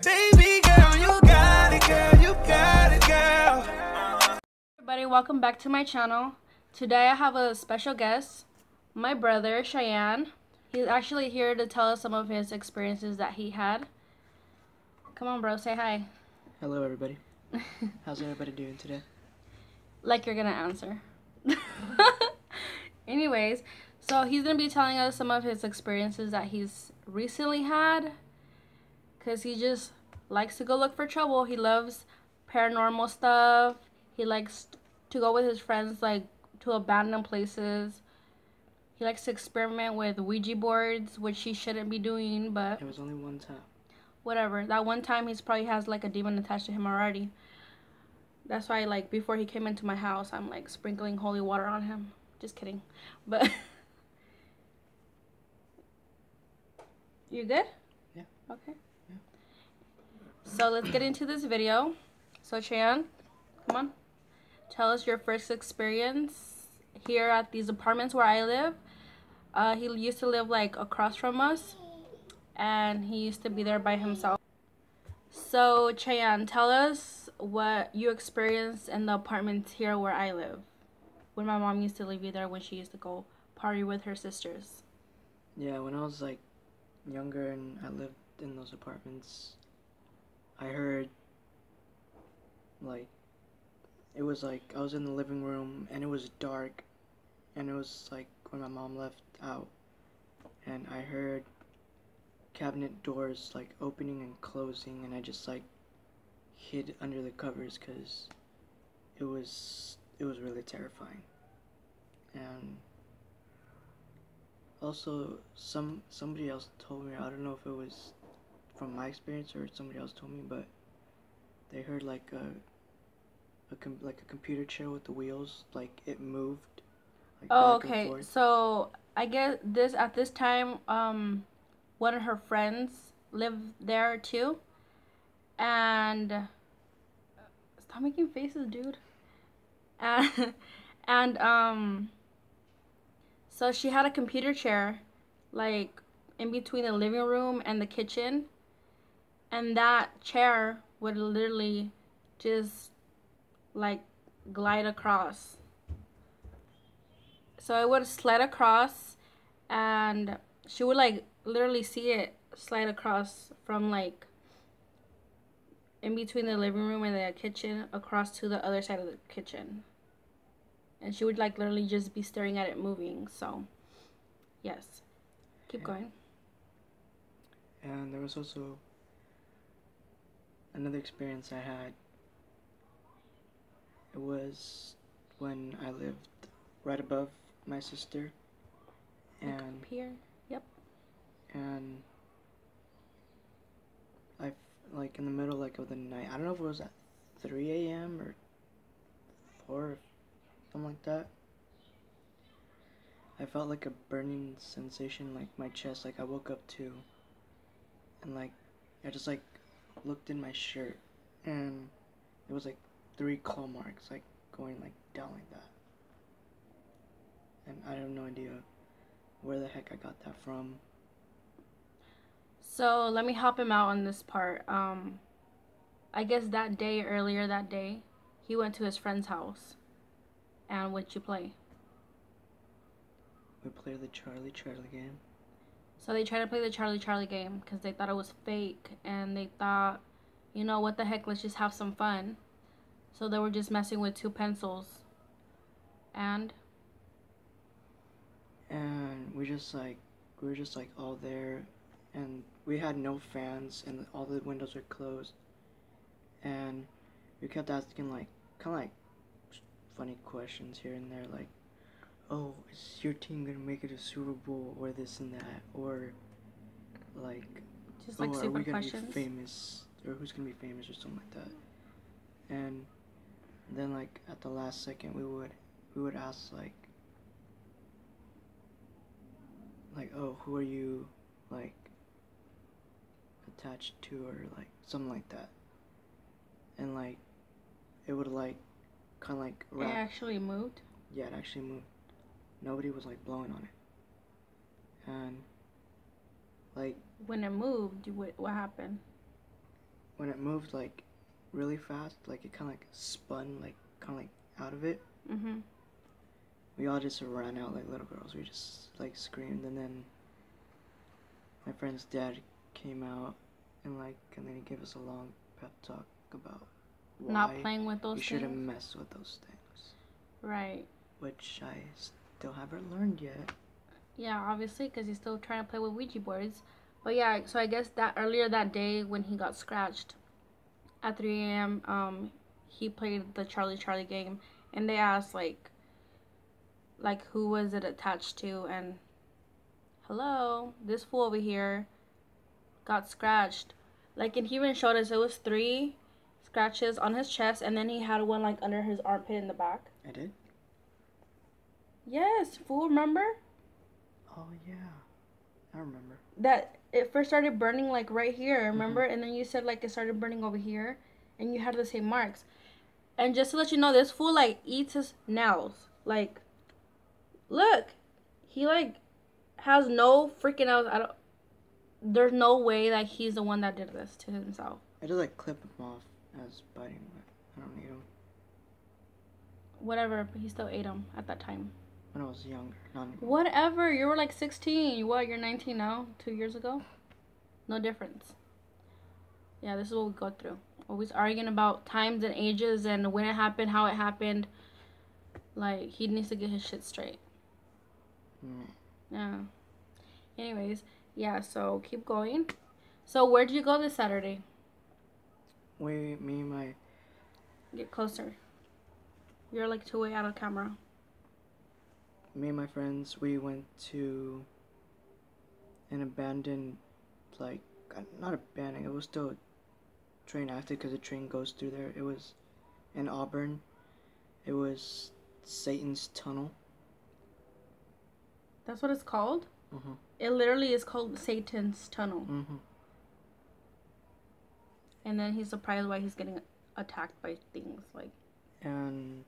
Baby girl, you got it, girl, you got it, girl. Everybody, welcome back to my channel. Today I have a special guest, my brother Cheyenne. He's actually here to tell us some of his experiences that he had. Come on, bro, say hi. Hello, everybody. How's everybody doing today? Like you're gonna answer. Anyways, so he's gonna be telling us some of his experiences that he's recently had, because he just likes to go look for trouble. He loves paranormal stuff. He likes to go with his friends, like, to abandoned places. He likes to experiment with Ouija boards, which he shouldn't be doing, but It was only one time. whatever. That one time, he's probably has like a demon attached to him already. That's why, like, before he came into my house, I'm like sprinkling holy water on him. Just kidding. But you good? Yeah. Okay. Yeah. So let's get into this video. So Cheyenne, come on. Tell us your first experience here at these apartments where I live. He used to live like across from us, and he used to be there by himself. So Cheyenne, tell us what you experienced in the apartments here where I live, when my mom used to leave you there when she used to go party with her sisters. Yeah, when I was like younger and I lived in those apartments, I heard like it was like I was in the living room and it was dark, and it was like when my mom left out, and I heard cabinet doors like opening and closing, and I just like hid under the covers because it was really terrifying. And also somebody else told me, I don't know if it was from my experience or somebody else told me, but they heard like a computer chair with the wheels, like it moved like Oh, back and okay. forth. So I guess at this time, one of her friends lived there too, and stop making faces, dude. And and so she had a computer chair, like, in between the living room and the kitchen, and that chair would literally just like glide across. So it would slide across, and she would like literally see it slide across from like in between the living room and the kitchen across to the other side of the kitchen. And she would like literally just be staring at it moving. So yes, keep going. And there was also another experience I had. It was when I lived right above my sister, Like and up here. Yep. and I like in the middle like of the night. I don't know if it was at 3 a.m. or 4, something like that. I felt like a burning sensation like my chest. Like I woke up too, and like I just like looked in my shirt, and it was like 3 claw marks like going like down like that. And I have no idea where the heck I got that from. So let me help him out on this part. I guess earlier that day, he went to his friend's house. And what'd you play? We played the Charlie game. So they tried to play the Charlie game because they thought it was fake, and they thought, you know, what the heck, let's just have some fun. So they were just messing with 2 pencils. And we were just like all there, and we had no fans and all the windows were closed, and we kept asking like kind of like funny questions here and there, like, oh, is your team gonna make it to Super Bowl, or this and that, or like, just like oh, are stupid we gonna questions. be famous, or who's gonna be famous, or something like that. And then like at the last second we would ask like, oh, who are you like attached to, or like something like that. And like it would like kind of like It actually moved. Yeah, it actually moved. Nobody was like blowing on it. And like When it moved, what happened? when it moved like really fast, like it kind of like spun like kind of like out of it. Mhm. We all just ran out like little girls. We just like screamed, and then my friend's dad came out and then he gave us a long pep talk about why Not playing with those you shouldn't things. mess with those things, Right. which I still haven't learned yet. Yeah, obviously, because he's still trying to play with Ouija boards. But yeah, so I guess that earlier that day when he got scratched at 3 a.m., he played the Charlie Charlie game, and they asked like who was it attached to, and hello, this fool over here got scratched. Like, and he even showed us it was 3 scratches on his chest, and then he had one like under his armpit in the back. I did? Yes, fool, remember? Oh yeah, I remember. That it first started burning like right here, remember? And then you said like it started burning over here, and you had the same marks. And just to let you know, this fool like eats his nails. Like, look, he like has no freaking nails. I don't. There's no way that he's the one that did this to himself. I just like clip him off as biting, but I don't need him. Whatever, but he still ate them at that time. When I was younger, not anymore. Whatever, you were like 16. What, you're 19 now? 2 years ago? No difference. Yeah, this is what we go through. Always arguing about times and ages and when it happened, how it happened. Like, he needs to get his shit straight. Yeah. Anyways, yeah, so keep going. So where did you go this Saturday? My Get closer. You're like 2 way out of camera. me and my friends, we went to an abandoned, like, not abandoned, it was still a train active because the train goes through there. It was in Auburn. It was Satan's Tunnel. That's what it's called? Mm-hmm. It literally is called Satan's Tunnel. Mm-hmm. And then he's surprised why he's getting attacked by things like. And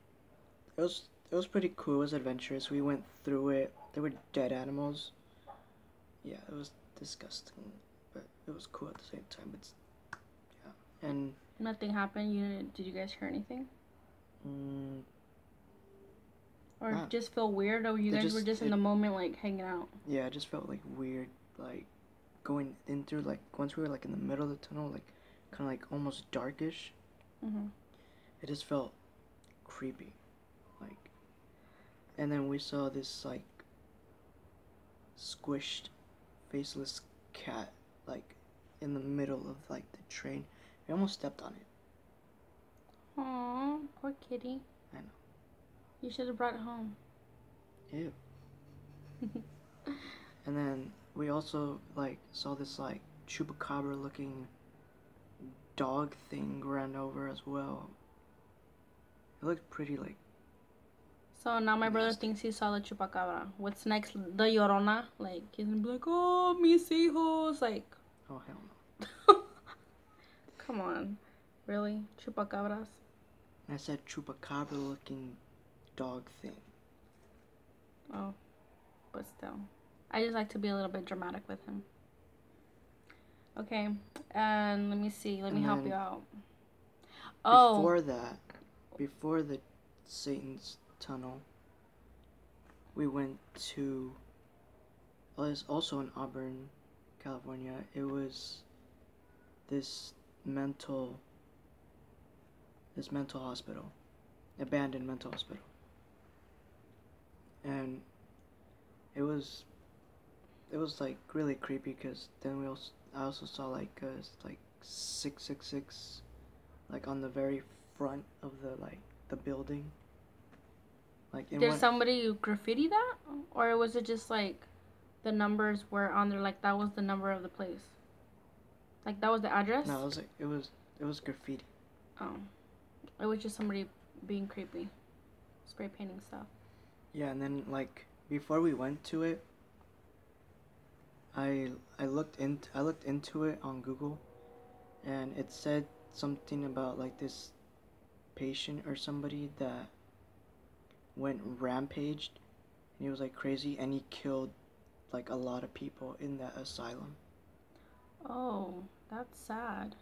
it was pretty cool. It was adventurous. We went through it. There were dead animals. Yeah, it was disgusting, but it was cool at the same time. It's yeah, and Nothing happened. Did you guys hear anything? Or Not- just feel weird, or you It guys just- were just in it- the moment like hanging out? yeah, it just felt like weird, like going in through like once we were like in the middle of the tunnel, like kind of like almost darkish. Mhm. It just felt creepy, like. And then we saw this like squished, faceless cat, like in the middle of like the train. We almost stepped on it. Aw, poor kitty. I know. You should have brought it home. Ew. And then we also like saw this like chupacabra looking dog thing ran over as well. It looked pretty like So now my brother Nasty. thinks he saw the chupacabra. What's next? The Llorona? Like, he's gonna be like, oh, mis hijos. Like, oh hell no. come on. Really? Chupacabras? I said chupacabra looking dog thing. Oh, but still. I just like to be a little bit dramatic with him. Okay, and let me see. Let me And help then you out. Oh, Before the Satan's Tunnel, we went to, well, it's also in Auburn, California. It was this mental hospital, abandoned mental hospital. And it was like really creepy because then I also saw like 666 like on the very front of the building. Like in did one, somebody graffiti that? Or was it just like the numbers were on there, like that was the number of the place? Like that was the address? no, it was graffiti. Oh. It was just somebody being creepy. Spray painting stuff. Yeah, and then like before we went to it, I looked into it on Google, and it said something about like this patient or somebody that went rampaged, and he was like crazy, and he killed like a lot of people in that asylum. Oh, that's sad.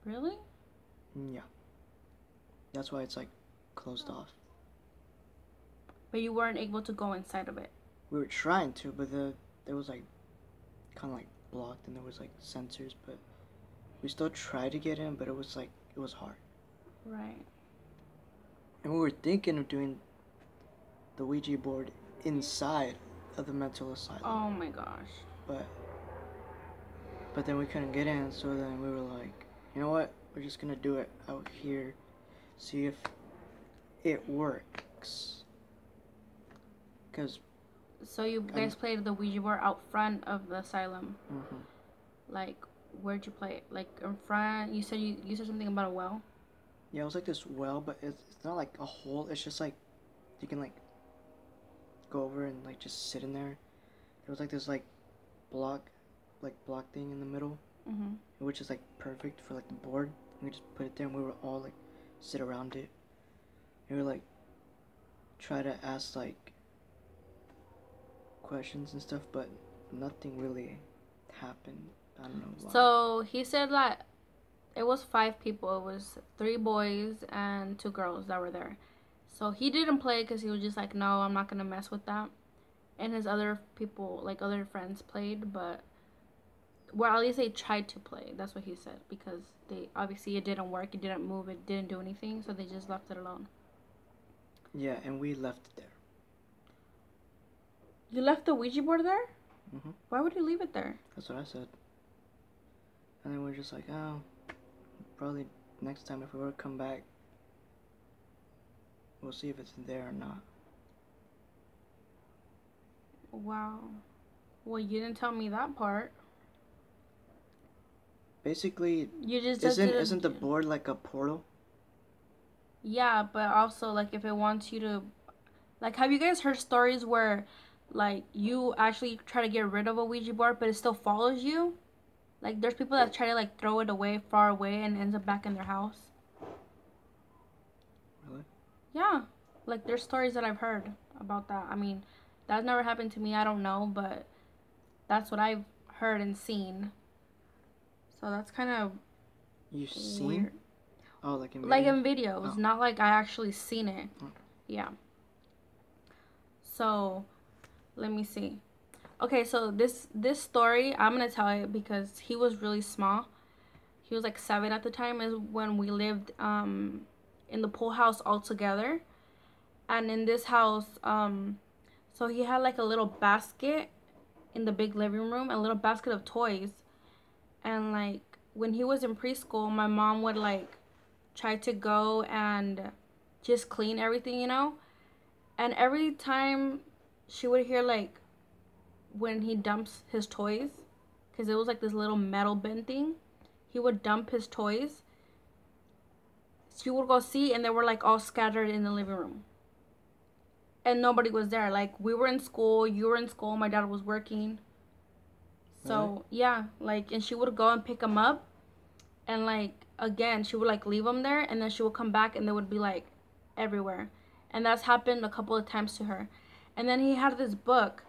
Really? Yeah. That's why it's like closed off. But you weren't able to go inside of it. We were trying to, but it was like kind of like blocked, and there was like sensors. But we still tried to get in, but it was hard. Right. And we were thinking of doing the Ouija board inside of the mental asylum. Oh my gosh. But then we couldn't get in, so then we were like, you know what? We're just gonna do it out here, see if it works. Cause. So you guys played the Ouija board out front of the asylum. Mhm. Like, where'd you play it? Like in front? You said something about a well. Yeah, it was like this well, but it's not like a hole. It's just like you can like go over and like just sit in there. There was like this block thing in the middle, which is like perfect for like the board. And we just put it there, and we were all like sit around it. And we were like try to ask like questions and stuff, but nothing really happened. I don't know why. So he said that it was 5 people. It was 3 boys and 2 girls that were there. So he didn't play because he was just like, no, I'm not gonna mess with that. And his other people, like other friends, played, but well, at least they tried to play. That's what he said, because they obviously it didn't work. It didn't move. It didn't do anything. So they just left it alone. Yeah, and we left it there. You left the Ouija board there? Mhm. Why would you leave it there? That's what I said. And then we're just like, oh, probably next time if we were to come back, we'll see if it's there or not. Wow. Well, you didn't tell me that part. Basically, You just isn't the board like a portal? Yeah, but also like if it wants you to, like, have you guys heard stories where like you actually try to get rid of a Ouija board but it still follows you? Like there's people that try to like throw it away far away and ends up back in their house. Really? Yeah. Like there's stories that I've heard about that. I mean, that's never happened to me. I don't know, but that's what I've heard and seen. So that's kind of You've seen? weird. Oh, like in videos? Like in videos, Oh. not like I actually seen it. Oh. Yeah. So, let me see. Okay, so this story, I'm gonna tell it because he was really small. He was like 7 at the time, is when we lived in the pool house all together. And in this house, so he had like a little basket in the big living room, a little basket of toys. And like when he was in preschool, my mom would like try to go and just clean everything, you know? And every time she would hear like when he dumps his toys, because it was like this little metal bin thing, he would dump his toys. She would go see, and they were like all scattered in the living room. And nobody was there. Like we were in school, you were in school, my dad was working. So Really? yeah, like, and she would go and pick them up, and like again she would like leave them there, and then she would come back and they would be like everywhere. And that's happened a couple of times to her. And then he had this book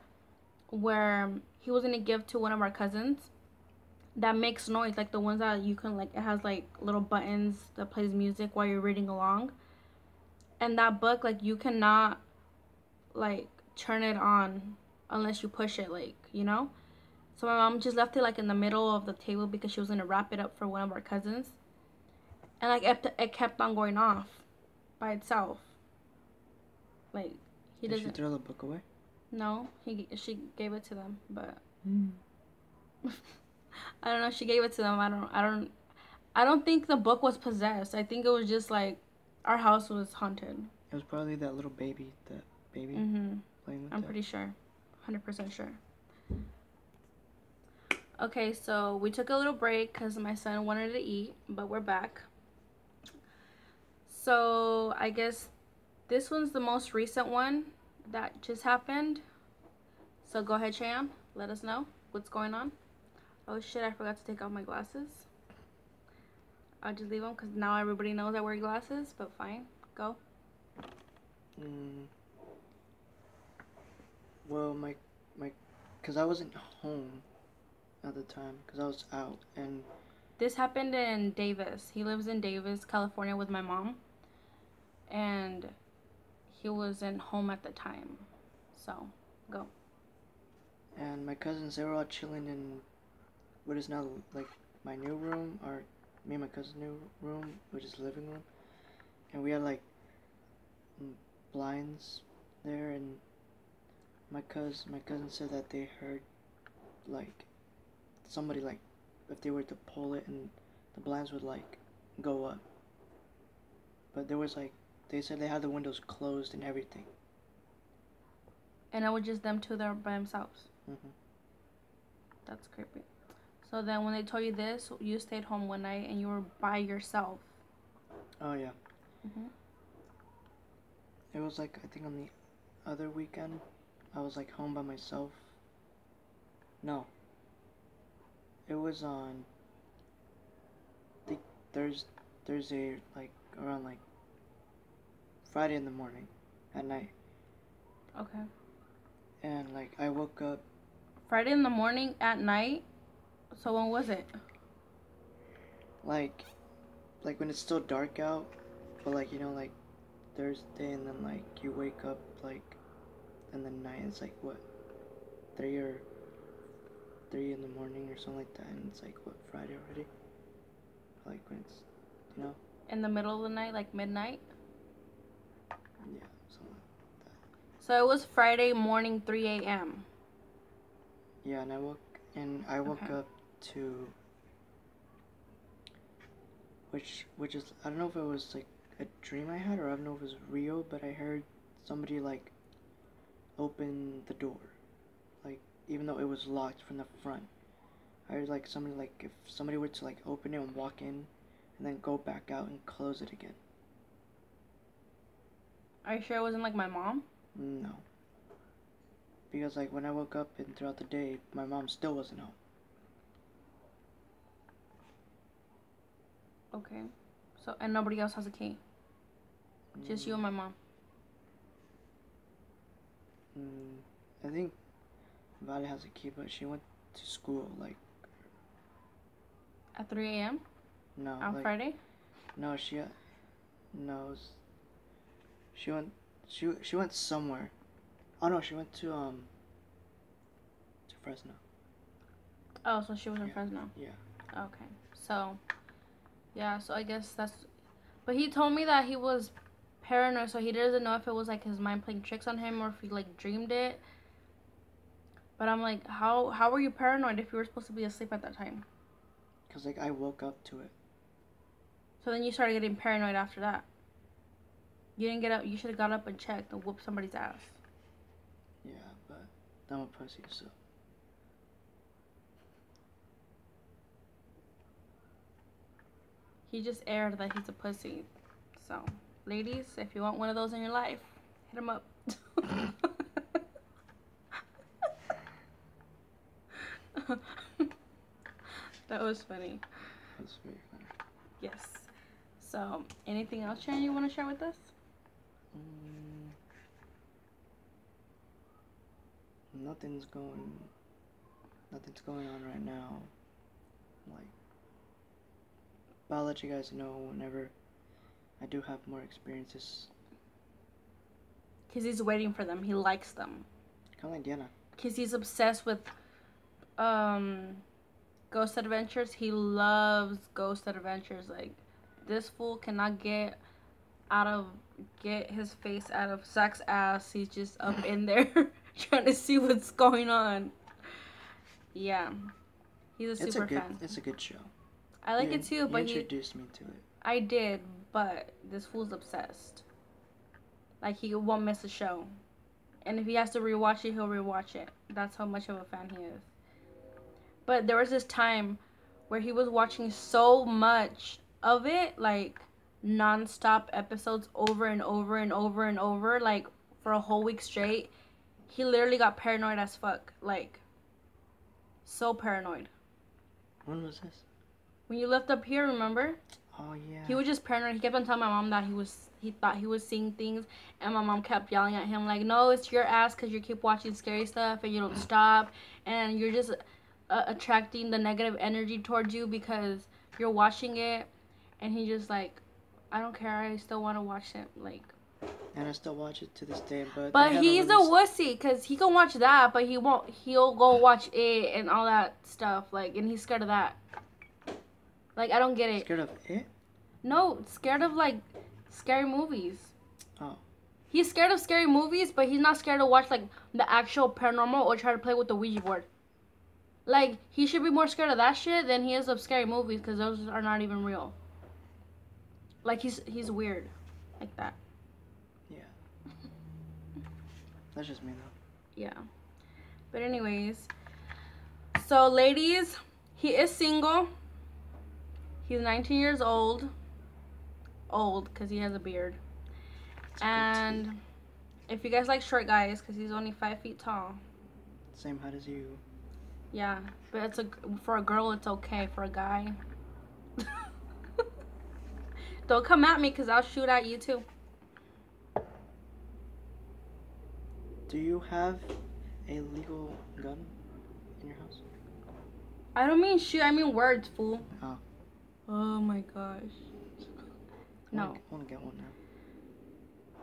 where he was gonna give to one of our cousins that makes noise, like the ones that you can like, it has like little buttons that plays music while you're reading along. And that book, like, you cannot like turn it on unless you push it, like, you know. So my mom just left it like in the middle of the table because she was gonna wrap it up for one of our cousins. And like it kept on going off by itself. Like he Did she doesn't. throw the book away? No, she gave it to them, but I don't know. She gave it to them. I don't think the book was possessed. I think it was just like our house was haunted. It was probably that little baby, playing with I'm it. pretty sure, 100% sure. Okay, so we took a little break because my son wanted to eat, but we're back. So I guess this one's the most recent one that just happened. So go ahead, Cheyenne. Let us know what's going on. Oh shit, I forgot to take off my glasses. I'll just leave them because now everybody knows I wear glasses, but fine. Go. Well, because I wasn't home at the time, because I was out, and This happened in Davis. He lives in Davis, California with my mom. And he wasn't home at the time. So, go. And my cousins, they were all chilling in what is now like my new room, or me and my cousin's new room, which is the living room. And we had like blinds there, and my cousin said that they heard like somebody, like if they were to pull it and the blinds would like go up. But there was like, they said they had the windows closed and everything. And it was just them two there by themselves. Mm-hmm. That's creepy. So then when they told you this, you stayed home one night and you were by yourself. Oh yeah. Mm-hmm. It was like, I think on the other weekend, I was like home by myself. No. It was on, I think Thursday, like around like Friday in the morning, at night. Okay. And like I woke up. Friday in the morning at night? So when was it? Like when it's still dark out, but like, you know, like Thursday, and then like you wake up like in the night, it's like what, 3 in the morning or something like that, and it's like what, Friday already? Like when it's, you know? In the middle of the night, like midnight? Yeah, something like that. So it was Friday morning, 3 a.m. Yeah, and I woke Okay. up to, which is, I don't know if it was like a dream I had, or I don't know if it was real, but I heard somebody like open the door, like even though it was locked from the front. I heard like somebody, like if somebody were to like open it and walk in and then go back out and close it again. Are you sure it wasn't like my mom? No. Because like when I woke up and throughout the day, my mom still wasn't home. Okay. So, and nobody else has a key? Just you and my mom? I think Vale has a key, but she went to school like. At 3 a.m.? No. On like, Friday? No, she went somewhere. Oh no, she went to Fresno. Oh, so she was in Yeah. Fresno? Yeah. Okay. So, yeah, so I guess that's... But he told me that he was paranoid, so he doesn't know if it was like his mind playing tricks on him or if he like dreamed it. But I'm like, how were you paranoid if you were supposed to be asleep at that time? Cause like I woke up to it. So then you started getting paranoid after that. You didn't get up. You should have got up and checked and whooped somebody's ass. Yeah, but I'm a pussy, so. He just aired that he's a pussy. So, ladies, if you want one of those in your life, hit him up. That was funny. That's very funny. Yes. So, anything else, Sharon, you want to share with us? Nothing's going on right now. Like, but I'll let you guys know whenever I do have more experiences. Because he's waiting for them. He likes them. Kind of like Diana. Because he's obsessed with Ghost Adventures. He loves Ghost Adventures. Like, this fool cannot get his face out of Zach's ass. He's just up in there trying to see what's going on. Yeah. He's a super fan. It's a good show. I like it too, but you introduced me to it. I did, but this fool's obsessed. Like, he won't miss a show. And if he has to rewatch it, he'll rewatch it. That's how much of a fan he is. But there was this time where he was watching so much of it, like, non-stop episodes over and over and over and over, like, for a whole week straight. He literally got paranoid as fuck. Like, so paranoid. When was this? When you left up here, remember? Oh yeah. He was just paranoid. He kept on telling my mom that he thought he was seeing things, and my mom kept yelling at him like, "No, it's your ass because you keep watching scary stuff and you don't stop, and you're just attracting the negative energy towards you because you're watching it, and he just like, I don't care. I still want to watch it. Like. And I still watch it to this day, but. But he's a wussy, cause he can watch that, but he won't. He'll go watch it and all that stuff. Like, and he's scared of that. Like, I don't get it. Scared of it? No, scared of like scary movies. Oh. He's scared of scary movies, but he's not scared to watch like the actual paranormal or try to play with the Ouija board. Like, he should be more scared of that shit than he is of scary movies, because those are not even real. Like, he's weird. Like that. Yeah. That's just me, though. Yeah. But anyways. So, ladies, he is single. He's 19 years old. Old, because he has a beard. And if you guys like short guys, because he's only 5 feet tall. Same height as you. Yeah, but for a girl, it's okay. For a guy, don't come at me, because I'll shoot at you too. Do you have a legal gun in your house? I don't mean shoot, I mean words, fool. Oh. Oh my gosh. No. I want to get one now.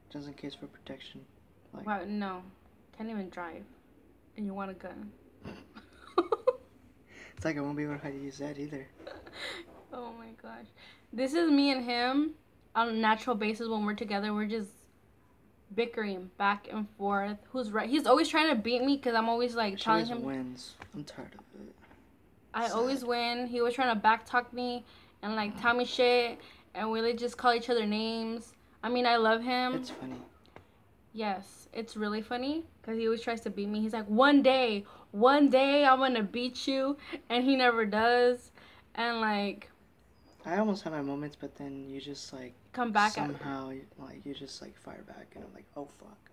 Just in case for protection. Like. Wow, no. Can't even drive. And you want a gun. It's like I won't be able to use that either. Oh my gosh. This is me and him on a natural basis when we're together. We're just bickering back and forth. Who's right? He's always trying to beat me, because I'm always like telling him. Wins. I'm tired of it. I always win. He was trying to backtalk me and like tell me shit, and we just call each other names. I mean, I love him. It's funny. Yes, it's really funny, because he always tries to beat me. He's like, one day I'm gonna beat you, and he never does. And like, I almost have my moments, but then you just like come back somehow like you just like fire back, and I'm like, oh fuck.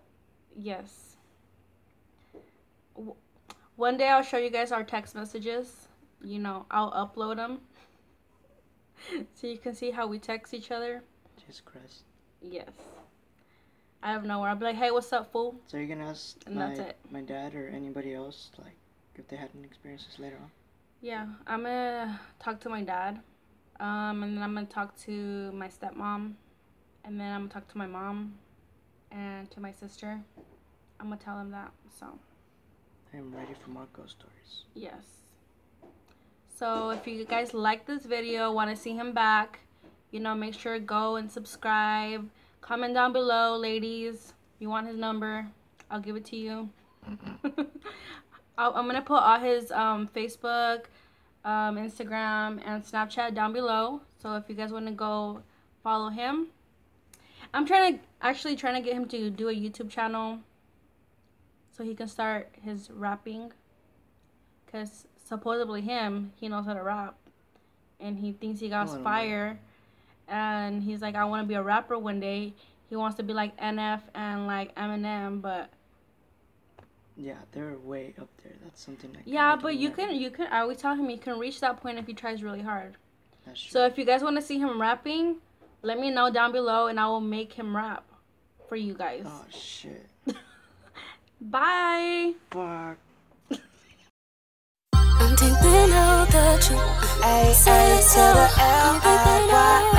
Yes. One day I'll show you guys our text messages. You know, I'll upload them so you can see how we text each other. Jesus Christ. Yes. I have nowhere. I'll be like, hey, what's up, fool? So you're gonna ask my dad or anybody else, like, if they had any experiences later on? Yeah, I'm gonna talk to my dad. And then I'm gonna talk to my stepmom. And then I'm gonna talk to my mom and to my sister. I'm gonna tell them that, so. I am ready for more ghost stories. Yes. So if you guys like this video, want to see him back, you know, make sure to go and subscribe. Comment down below, ladies. You want his number, I'll give it to you. I'm going to put all his Facebook, Instagram, and Snapchat down below. So if you guys want to go follow him. I'm actually trying to get him to do a YouTube channel so he can start his rapping. Because supposedly he knows how to rap. And he thinks he got fire. And he's like, I want to be a rapper one day. He wants to be like NF and like Eminem, but yeah, they're way up there. That's something that but you can I always tell him you can reach that point if he tries really hard. That's true. So if you guys want to see him rapping, let me know down below and I will make him rap for you guys. Oh shit. Bye. Fuck. I'm deep in all the truth. A to the L-I-Y.